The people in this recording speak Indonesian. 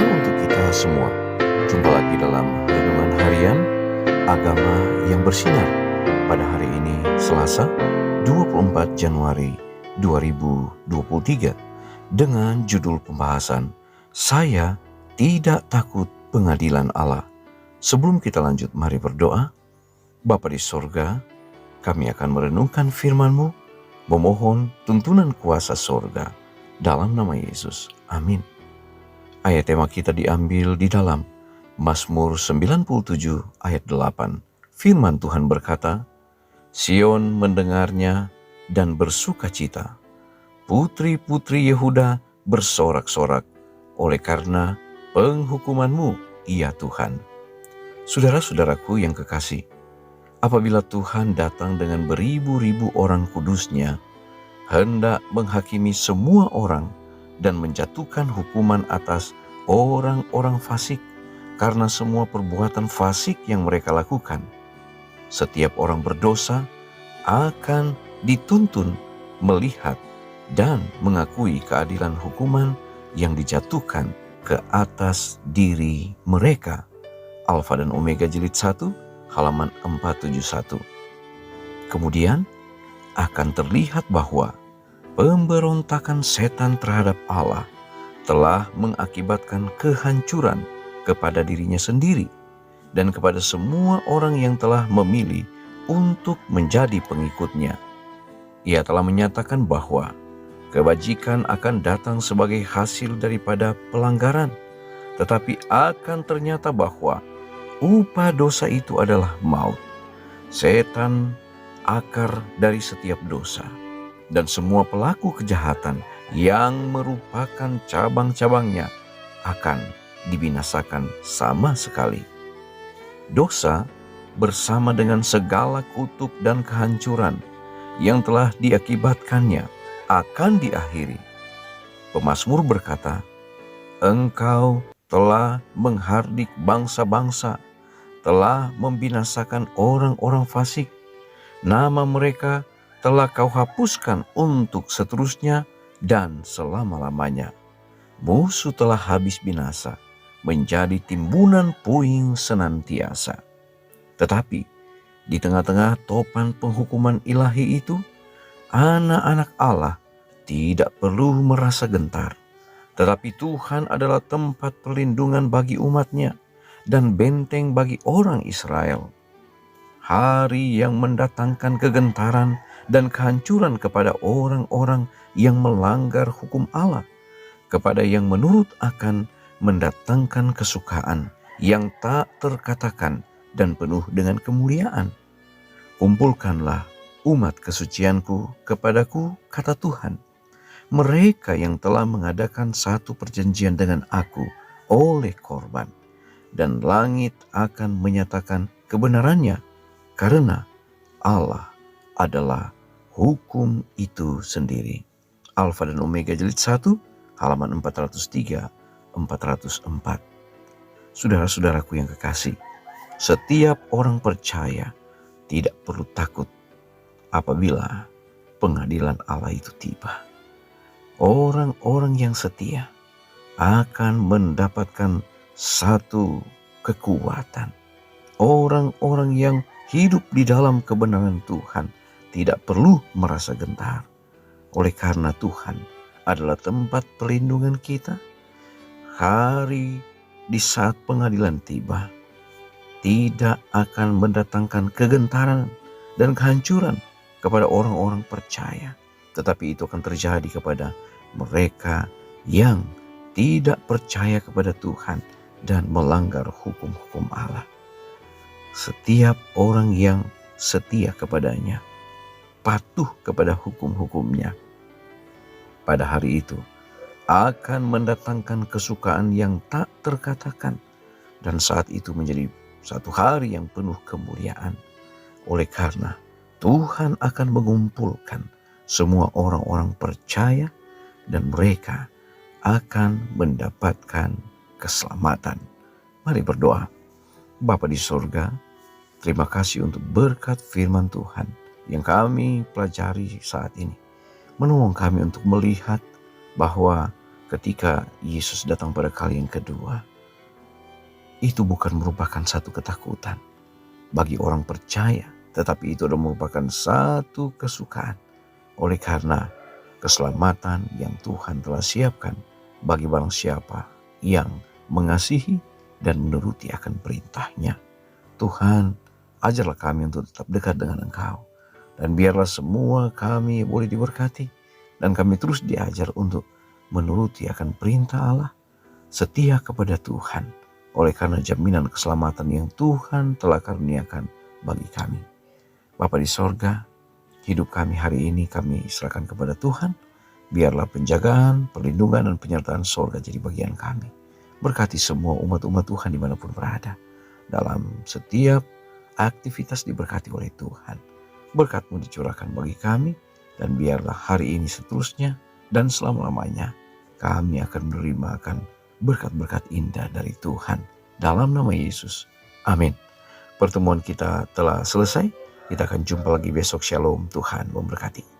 untuk kita semua. Jumpa lagi dalam Renungan Harian Agama yang Bersinar pada hari ini Selasa 24 Januari 2023 dengan judul pembahasan Saya Tidak Takut Pengadilan Allah. Sebelum kita lanjut, mari berdoa. Bapa di sorga, kami akan merenungkan firman-Mu, memohon tuntunan kuasa sorga dalam nama Yesus. Amin. Ayat tema kita diambil di dalam Mazmur 97 ayat 8. Firman Tuhan berkata, Sion mendengarnya dan bersukacita. Putri-putri Yehuda bersorak-sorak oleh karena penghukuman-Mu, ya Tuhan. Saudara-saudaraku yang kekasih, apabila Tuhan datang dengan beribu-ribu orang kudusnya, hendak menghakimi semua orang dan menjatuhkan hukuman atas orang-orang fasik karena semua perbuatan fasik yang mereka lakukan. Setiap orang berdosa akan dituntun melihat dan mengakui keadilan hukuman yang dijatuhkan ke atas diri mereka. Alfa dan Omega jilid 1 halaman 471. Kemudian akan terlihat bahwa pemberontakan setan terhadap Allah telah mengakibatkan kehancuran kepada dirinya sendiri dan kepada semua orang yang telah memilih untuk menjadi pengikutnya. Ia telah menyatakan bahwa kebajikan akan datang sebagai hasil daripada pelanggaran, tetapi akan ternyata bahwa upah dosa itu adalah maut. Setan akar dari setiap dosa, dan semua pelaku kejahatan yang merupakan cabang-cabangnya akan dibinasakan sama sekali. Dosa bersama dengan segala kutuk dan kehancuran yang telah diakibatkannya akan diakhiri. Pemazmur berkata, Engkau telah menghardik bangsa-bangsa, telah membinasakan orang-orang fasik. Nama mereka telah Kau hapuskan untuk seterusnya dan selama-lamanya. Musuh telah habis binasa, menjadi timbunan puing senantiasa. Tetapi di tengah-tengah topan penghukuman ilahi itu, anak-anak Allah tidak perlu merasa gentar. Tetapi Tuhan adalah tempat perlindungan bagi umatnya dan benteng bagi orang Israel. Hari yang mendatangkan kegentaran dan kehancuran kepada orang-orang yang melanggar hukum Allah, kepada yang menurut akan mendatangkan kesukaan yang tak terkatakan dan penuh dengan kemuliaan. Kumpulkanlah umat kesucianku kepadaku, kata Tuhan, mereka yang telah mengadakan satu perjanjian dengan aku oleh korban, dan langit akan menyatakan kebenarannya, karena Allah adalah hukum itu sendiri. Alfa dan Omega jilid 1 halaman 403-404. Saudara-saudaraku yang kekasih, setiap orang percaya tidak perlu takut apabila pengadilan Allah itu tiba. Orang-orang yang setia akan mendapatkan satu kekuatan. Orang-orang yang hidup di dalam kebenaran Tuhan tidak perlu merasa gentar. Oleh karena Tuhan adalah tempat perlindungan kita, hari di saat pengadilan tiba tidak akan mendatangkan kegentaran dan kehancuran kepada orang-orang percaya. Tetapi itu akan terjadi kepada mereka yang tidak percaya kepada Tuhan dan melanggar hukum-hukum Allah. Setiap orang yang setia kepadanya, patuh kepada hukum-hukumnya, pada hari itu akan mendatangkan kesukaan yang tak terkatakan, dan saat itu menjadi satu hari yang penuh kemuliaan. Oleh karena Tuhan akan mengumpulkan semua orang-orang percaya dan mereka akan mendapatkan keselamatan. Mari berdoa. Bapa di surga, terima kasih untuk berkat firman Tuhan yang kami pelajari saat ini. Menolong kami untuk melihat bahwa ketika Yesus datang pada kali yang kedua, itu bukan merupakan satu ketakutan bagi orang percaya, tetapi itu adalah merupakan satu kesukaan oleh karena keselamatan yang Tuhan telah siapkan bagi barang siapa yang mengasihi dan menuruti akan perintahnya. Tuhan, ajarlah kami untuk tetap dekat dengan Engkau, dan biarlah semua kami boleh diberkati, dan kami terus diajar untuk menuruti akan perintah Allah, setia kepada Tuhan, oleh karena jaminan keselamatan yang Tuhan telah karuniakan bagi kami. Bapa di sorga, hidup kami hari ini kami serahkan kepada Tuhan. Biarlah penjagaan, perlindungan, dan penyertaan sorga jadi bagian kami. Berkati semua umat-umat Tuhan dimanapun berada. Dalam setiap aktivitas diberkati oleh Tuhan. Berkat-Mu dicurahkan bagi kami, dan biarlah hari ini seterusnya dan selama-lamanya kami akan menerima akan berkat-berkat indah dari Tuhan. Dalam nama Yesus. Amin. Pertemuan kita telah selesai. Kita akan jumpa lagi besok. Shalom. Tuhan memberkati.